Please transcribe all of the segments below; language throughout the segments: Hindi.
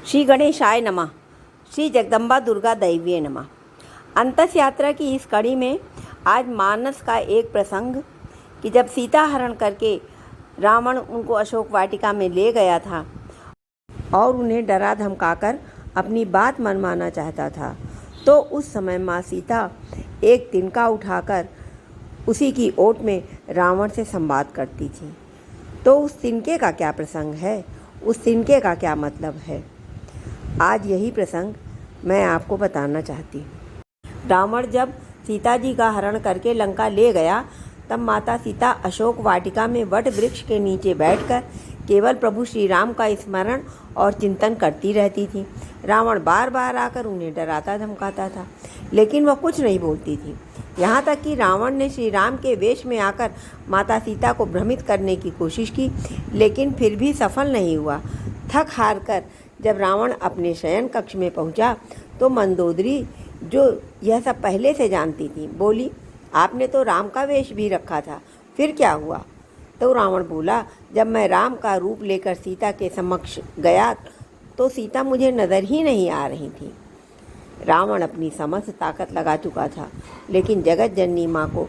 श्री गणेशाय नमः। श्री जगदम्बा दुर्गा दैवीय नमः। अंतस यात्रा की इस कड़ी में आज मानस का एक प्रसंग कि जब सीता हरण करके रावण उनको अशोक वाटिका में ले गया था और उन्हें डरा धमकाकर अपनी बात मनवाना चाहता था, तो उस समय माँ सीता एक तिनका उठाकर उसी की ओट में रावण से संवाद करती थी। तो उस तिनके का क्या प्रसंग है, उस तिनके का क्या मतलब है, आज यही प्रसंग मैं आपको बताना चाहती हूँ। रावण जब सीता जी का हरण करके लंका ले गया, तब माता सीता अशोक वाटिका में वट वृक्ष के नीचे बैठकर केवल प्रभु श्री राम का स्मरण और चिंतन करती रहती थी। रावण बार बार आकर उन्हें डराता धमकाता था, लेकिन वह कुछ नहीं बोलती थी। यहाँ तक कि रावण ने श्री राम के वेश में आकर माता सीता को भ्रमित करने की कोशिश की, लेकिन फिर भी सफल नहीं हुआ। थक हार कर जब रावण अपने शयन कक्ष में पहुँचा, तो मंदोदरी, जो यह सब पहले से जानती थी, बोली, आपने तो राम का वेश भी रखा था, फिर क्या हुआ? तो रावण बोला, जब मैं राम का रूप लेकर सीता के समक्ष गया तो सीता मुझे नज़र ही नहीं आ रही थी। रावण अपनी समस्त ताकत लगा चुका था, लेकिन जगत जननी माँ को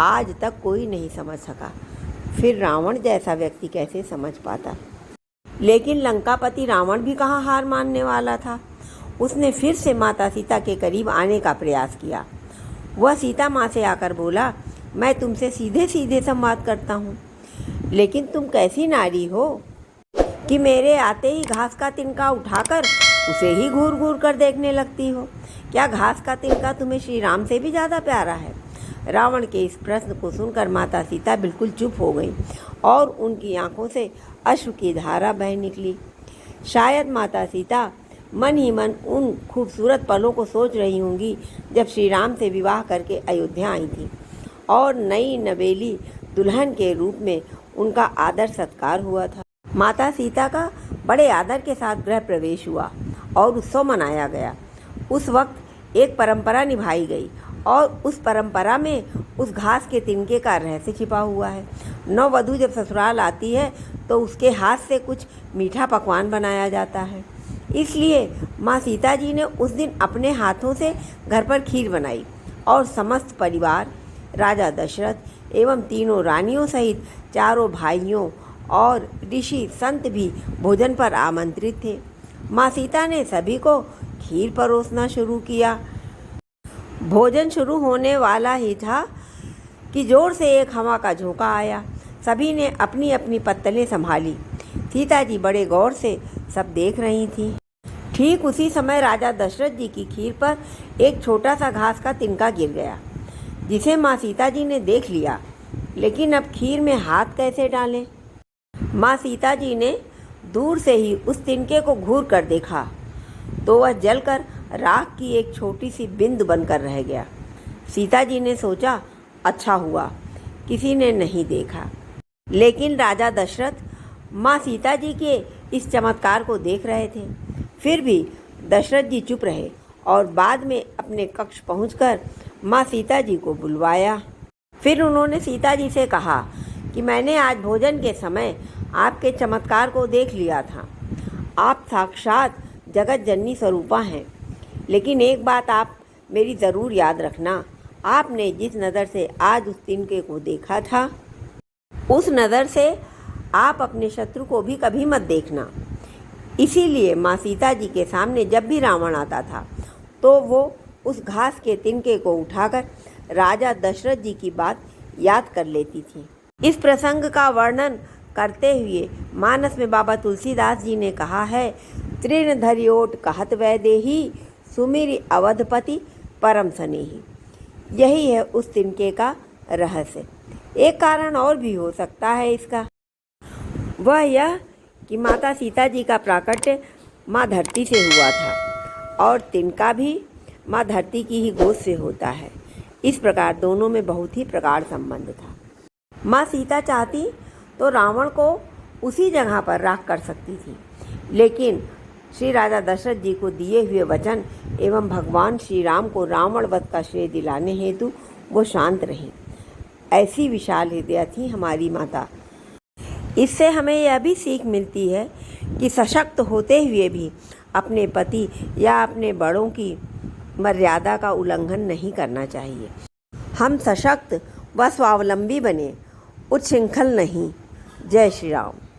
आज तक कोई नहीं समझ सका। फिर रावण जैसा व्यक्ति कैसे समझ पाता? लेकिन लंकापति रावण भी कहाँ हार मानने वाला था। उसने फिर से माता सीता के करीब आने का प्रयास किया। वह सीता माँ से आकर बोला, मैं तुमसे सीधे सीधे संवाद करता हूँ, लेकिन तुम कैसी नारी हो कि मेरे आते ही घास का तिनका उठाकर उसे ही घूर घूर कर देखने लगती हो। क्या घास का तिनका तुम्हें श्री राम से भी ज़्यादा प्यारा है? रावण के इस प्रश्न को सुनकर माता सीता बिल्कुल चुप हो गई और उनकी आंखों से अश्रु की धारा बह निकली। शायद माता सीता मन ही मन उन खूबसूरत पलों को सोच रही होंगी जब श्री राम से विवाह करके अयोध्या आई थी और नई नवेली दुल्हन के रूप में उनका आदर सत्कार हुआ था। माता सीता का बड़े आदर के साथ गृह प्रवेश हुआ और उत्सव मनाया गया। उस वक्त एक परंपरा निभाई गई और उस परंपरा में उस घास के तिनके का रहस्य छिपा हुआ है। नववधू जब ससुराल आती है तो उसके हाथ से कुछ मीठा पकवान बनाया जाता है। इसलिए माँ सीता जी ने उस दिन अपने हाथों से घर पर खीर बनाई और समस्त परिवार, राजा दशरथ एवं तीनों रानियों सहित चारों भाइयों और ऋषि संत भी भोजन पर आमंत्रित थे। माँ सीता ने सभी को खीर परोसना शुरू किया। भोजन शुरू होने वाला ही था कि जोर से एक हवा का झोंका आया। सभी ने अपनी अपनी पत्तलें संभाली। सीता जी बड़े गौर से सब देख रही थीं। ठीक उसी समय राजा दशरथ जी की खीर पर एक छोटा सा घास का तिनका गिर गया, जिसे माँ सीता जी ने देख लिया, लेकिन अब खीर में हाथ कैसे डालें? माँ सीता जी ने दूर से ही उस तिनके को घूर कर देखा तो वह जलकर राख की एक छोटी सी बिंदु बनकर रह गया। सीता जी ने सोचा, अच्छा हुआ किसी ने नहीं देखा। लेकिन राजा दशरथ माँ सीता जी के इस चमत्कार को देख रहे थे। फिर भी दशरथ जी चुप रहे और बाद में अपने कक्ष पहुंचकर माँ सीता जी को बुलवाया। फिर उन्होंने सीता जी से कहा कि मैंने आज भोजन के समय आपके चमत्कार को देख लिया था। आप साक्षात जगत जननी स्वरूपा हैं, लेकिन एक बात आप मेरी ज़रूर याद रखना, आपने जिस नज़र से आज उस तिनके को देखा था, उस नज़र से आप अपने शत्रु को भी कभी मत देखना। इसीलिए माँ सीता जी के सामने जब भी रावण आता था तो वो उस घास के तिनके को उठाकर राजा दशरथ जी की बात याद कर लेती थी। इस प्रसंग का वर्णन करते हुए मानस में बाबा तुलसीदास जी ने कहा है, तृण धरियोट कहत वैदेही, सुमिरि अवधपति परम सनेही। यही है उस तिनके का रहस्य। एक कारण और भी हो सकता है इसका, वह यह कि माता सीता जी का प्राकट्य माँ धरती से हुआ था और तिनका भी माँ धरती की ही गोद से होता है। इस प्रकार दोनों में बहुत ही प्रगाढ़ संबंध था। माँ सीता चाहती तो रावण को उसी जगह पर राख कर सकती थी, लेकिन श्री राजा दशरथ जी को दिए हुए वचन एवं भगवान श्री राम को रावण वध का श्रेय दिलाने हेतु वो शांत रही। ऐसी विशाल हृदय थी हमारी माता। इससे हमें यह भी सीख मिलती है कि सशक्त होते हुए भी अपने पति या अपने बड़ों की मर्यादा का उल्लंघन नहीं करना चाहिए। हम सशक्त व स्वावलंबी बने, उच्छृंखल नहीं। जय श्री राम।